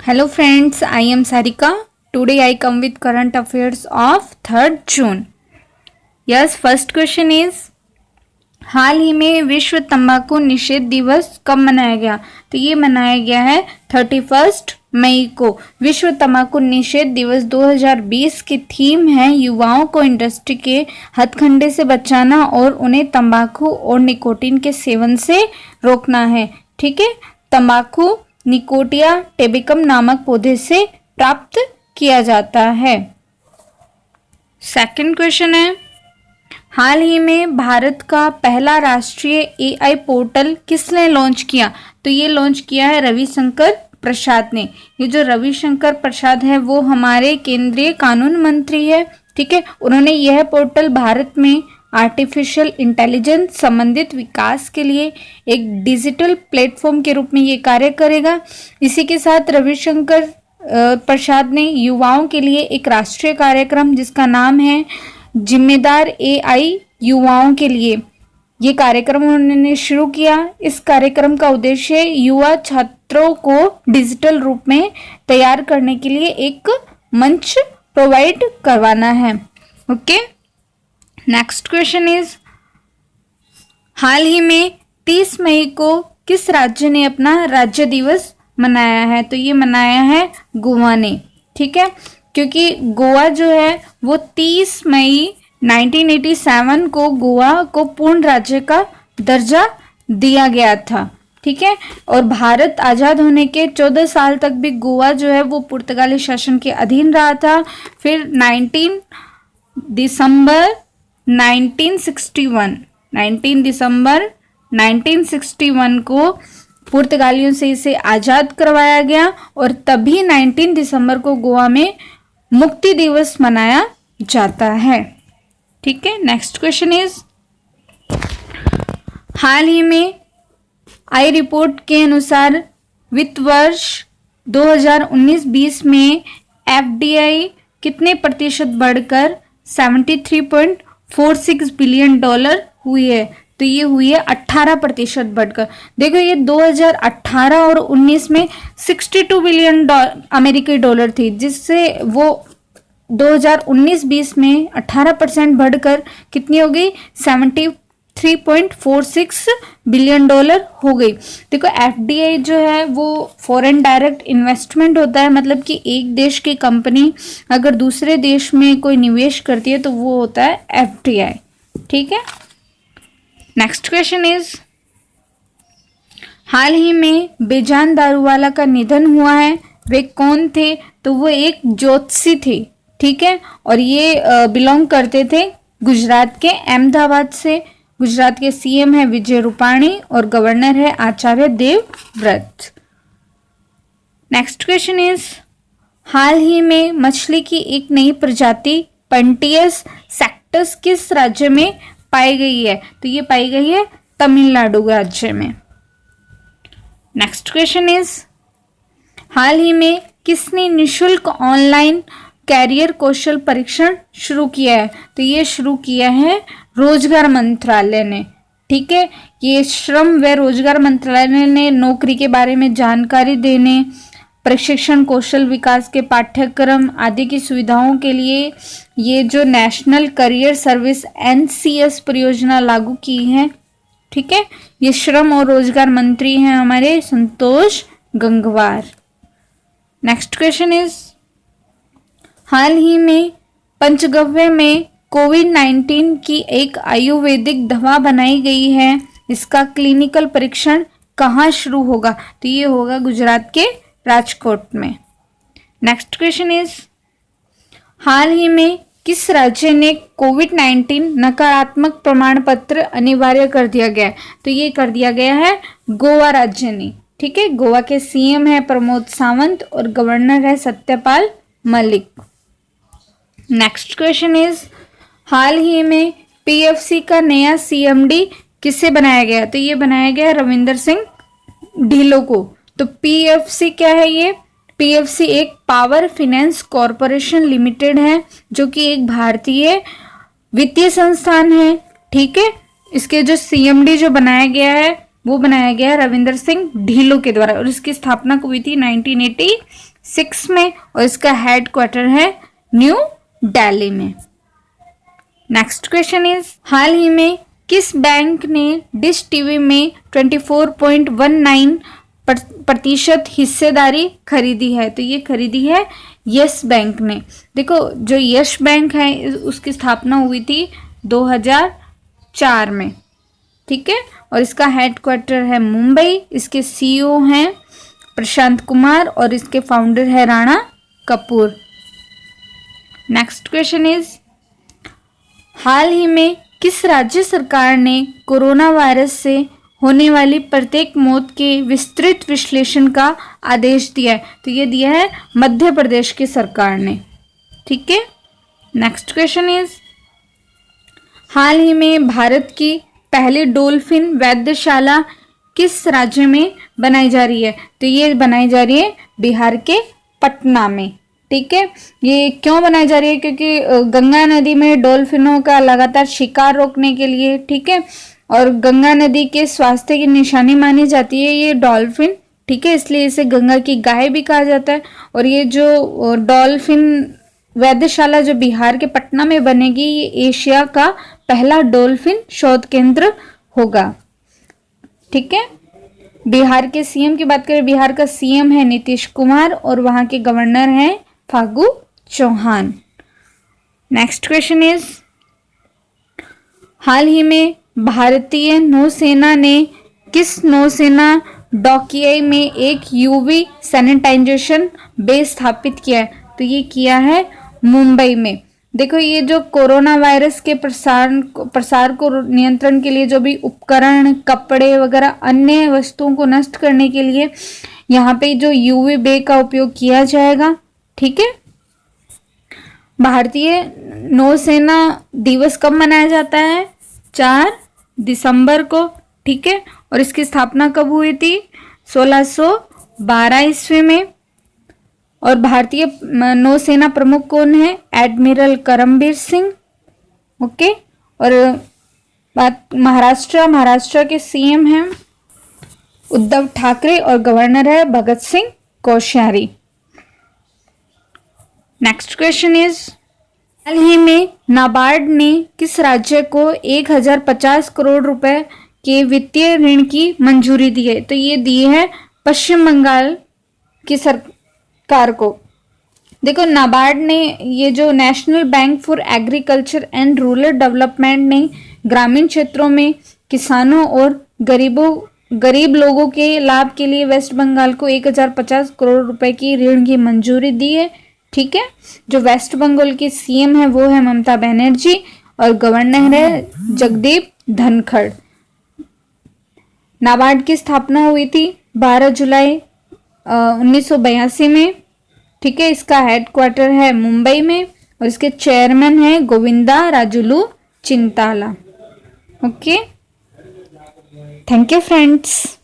Hello friends, I am Sarika. Today I come with current affairs of 3rd June. Yes, first question is हाल ही में विश्व तंबाकू निषेध दिवस कब मनाया गया? तो ये मनाया गया है 31 मई को। विश्व तंबाकू निषेध दिवस 2020 की थीम है युवाओं को इंडस्ट्री के हथकंडे से बचाना और उन्हें तंबाकू और निकोटीन के सेवन से रोकना है। ठीक है, तंबाकू निकोटिया टेबिकम नामक पौधे से प्राप्त किया जाता है। सेकंड क्वेश्चन है हाल ही में भारत का पहला राष्ट्रीय एआई पोर्टल किसने लॉन्च किया? तो ये लॉन्च किया है रविशंकर प्रसाद ने। ये जो रविशंकर प्रसाद है वो हमारे केंद्रीय कानून मंत्री है। ठीक है, उन्होंने यह पोर्टल भारत में आर्टिफिशियल इंटेलिजेंस संबंधित विकास के लिए एक डिजिटल प्लेटफॉर्म के रूप में ये कार्य करेगा। इसी के साथ रविशंकर प्रसाद ने युवाओं के लिए एक राष्ट्रीय कार्यक्रम जिसका नाम है जिम्मेदार एआई युवाओं के लिए, ये कार्यक्रम उन्होंने शुरू किया। इस कार्यक्रम का उद्देश्य युवा छात्रों को डिजिटल रूप में तैयार करने के लिए एक मंच प्रोवाइड करवाना है। ओके, नेक्स्ट क्वेश्चन इज हाल ही में 30 मई को किस राज्य ने अपना राज्य दिवस मनाया है? तो ये मनाया है गोवा ने। ठीक है, क्योंकि गोवा जो है वो 30 मई 1987 को गोवा को पूर्ण राज्य का दर्जा दिया गया था। ठीक है, और भारत आज़ाद होने के 14 साल तक भी गोवा जो है वो पुर्तगाली शासन के अधीन रहा था। फिर 19 दिसंबर 1961 को पुर्तगालियों से इसे आज़ाद करवाया गया और तभी 19 दिसंबर को गोवा में मुक्ति दिवस मनाया जाता है। ठीक है, नेक्स्ट क्वेश्चन इज हाल ही में आई रिपोर्ट के अनुसार वित्त वर्ष 2019-20 में एफडीआई कितने प्रतिशत बढ़कर 73.46 बिलियन डॉलर हुई है? तो ये हुई है 18% बढ़कर। देखो, ये 2018 और 19 में 62 बिलियन अमेरिकी डॉलर थी, जिससे वो 2019-20 में 18% बढ़कर कितनी हो गई? 73.46 बिलियन डॉलर हो गई। देखो, एफडीआई जो है वो फॉरेन डायरेक्ट इन्वेस्टमेंट होता है, मतलब कि एक देश की कंपनी अगर दूसरे देश में कोई निवेश करती है तो वो होता है एफडीआई। ठीक है, नेक्स्ट क्वेश्चन इज हाल ही में बेजान दारूवाला का निधन हुआ है, वे कौन थे? तो वो एक ज्योतिषी थे। ठीक है, और ये बिलोंग करते थे गुजरात के अहमदाबाद से। गुजरात के सीएम है विजय रूपाणी और गवर्नर है Acharya Devvrat. Next question is हाल ही में मछली की एक नई प्रजाति पंटियस सेक्टस किस राज्य में पाई गई है? तो ये पाई गई है तमिलनाडु राज्य में। नेक्स्ट क्वेश्चन इज हाल ही में किसने निशुल्क ऑनलाइन कैरियर कौशल परीक्षण शुरू किया है? तो ये शुरू किया है रोजगार मंत्रालय ने। ठीक है, ये श्रम व रोजगार मंत्रालय ने नौकरी के बारे में जानकारी देने, प्रशिक्षण, कौशल विकास के पाठ्यक्रम आदि की सुविधाओं के लिए ये जो नेशनल करियर सर्विस NCS परियोजना लागू की है। ठीक है, ये श्रम और रोजगार मंत्री हैं हमारे Santosh Gangwar. Next question is हाल ही में पंचगव्य में कोविड-19 की एक आयुर्वेदिक दवा बनाई गई है, इसका क्लिनिकल परीक्षण कहाँ शुरू होगा? तो ये होगा गुजरात के राजकोट में। नेक्स्ट क्वेश्चन इज हाल ही में किस राज्य ने कोविड-19 नकारात्मक प्रमाण पत्र अनिवार्य कर दिया गया? तो ये कर दिया गया है गोवा राज्य ने। ठीक है, गोवा के सीएम है प्रमोद सावंत और गवर्नर है Satyapal Malik. Next question is हाल ही में पीएफसी का नया सीएमडी किसे बनाया गया? तो ये बनाया गया रविंदर सिंह ढिल्लों को। तो पीएफसी क्या है? ये पीएफसी एक पावर फाइनेंस कॉरपोरेशन लिमिटेड है जो कि एक भारतीय वित्तीय संस्थान है। ठीक है, इसके जो सीएमडी जो बनाया गया है वो बनाया गया रविंदर सिंह ढिल्लों के द्वारा और इसकी स्थापना हुई थी 1986 2006 में और इसका हेड क्वार्टर है न्यू दिल्ली में। नेक्स्ट क्वेश्चन इज, हाल ही में किस बैंक ने डिश टीवी में 24.19% हिस्सेदारी खरीदी है? तो ये खरीदी है यस बैंक ने। देखो जो यस बैंक है उसकी स्थापना हुई थी 2004 में, ठीक है, और इसका हेडक्वार्टर है मुंबई। इसके सीईओ हैं प्रशांत कुमार और इसके फाउंडर है Rana Kapoor. Next question is, हाल ही में किस राज्य सरकार ने कोरोना वायरस से होने वाली प्रत्येक मौत के विस्तृत विश्लेषण का आदेश दिया है? तो ये दिया है मध्य प्रदेश की सरकार ने, ठीक है। नेक्स्ट क्वेश्चन इज, हाल ही में भारत की पहली डॉल्फिन वैधशाला किस राज्य में बनाई जा रही है? तो ये बनाई जा रही है बिहार के पटना में, ठीक है। ये क्यों बनाई जा रही है? क्योंकि गंगा नदी में डॉल्फिनों का लगातार शिकार रोकने के लिए, ठीक है, और गंगा नदी के स्वास्थ्य की निशानी मानी जाती है ये डॉल्फिन, ठीक है, इसलिए इसे गंगा की गाय भी कहा जाता है। और ये जो डॉल्फिन वैधशाला जो बिहार के पटना में बनेगी, ये एशिया का पहला डॉल्फिन शोध केंद्र होगा, ठीक है। बिहार के सीएम की बात करें, बिहार का सीएम है नीतीश कुमार और वहां के गवर्नर हैं Phagu Chauhan. Next question is, हाल ही में भारतीय नौसेना ने किस नौसेना डॉकियाई में एक यूवी सैनिटाइजेशन बेस स्थापित किया है? तो ये किया है मुंबई में। देखो ये जो कोरोना वायरस के प्रसार को नियंत्रण के लिए जो भी उपकरण, कपड़े वगैरह अन्य वस्तुओं को नष्ट करने के लिए यहाँ पे जो यूवी बे का उपयोग किया जाएगा, ठीक है। भारतीय नौसेना दिवस कब मनाया जाता है? 4 दिसंबर को, ठीक है, और इसकी स्थापना कब हुई थी? 1612 ईस्वी में। और भारतीय नौसेना प्रमुख कौन है? Admiral Karambir Singh, okay. और बात महाराष्ट्र के सीएम हैं उद्धव ठाकरे और गवर्नर है Bhagat Singh Koshyari. Next question is, हाल ही में नाबार्ड ने किस राज्य को 1050 करोड़ रुपए के वित्तीय ऋण की मंजूरी दी है? तो ये दी है पश्चिम बंगाल की सरकार को। देखो नाबार्ड ने, ये जो national bank for agriculture and rural development ने ग्रामीण क्षेत्रों में किसानों और गरीब लोगों के लाभ के लिए वेस्ट बंगाल को 1050 करोड़ रुपए की ऋण की मंजूरी दी है, ठीक है। जो वेस्ट बंगाल की सीएम है वो है ममता बनर्जी और गवर्नर है जगदीप धनखड़। नाबार्ड की स्थापना हुई थी 12 जुलाई 1982 में, ठीक है। इसका हेडक्वार्टर है मुंबई में और इसके चेयरमैन है Govinda Rajulu Chintala, okay. Thank you friends.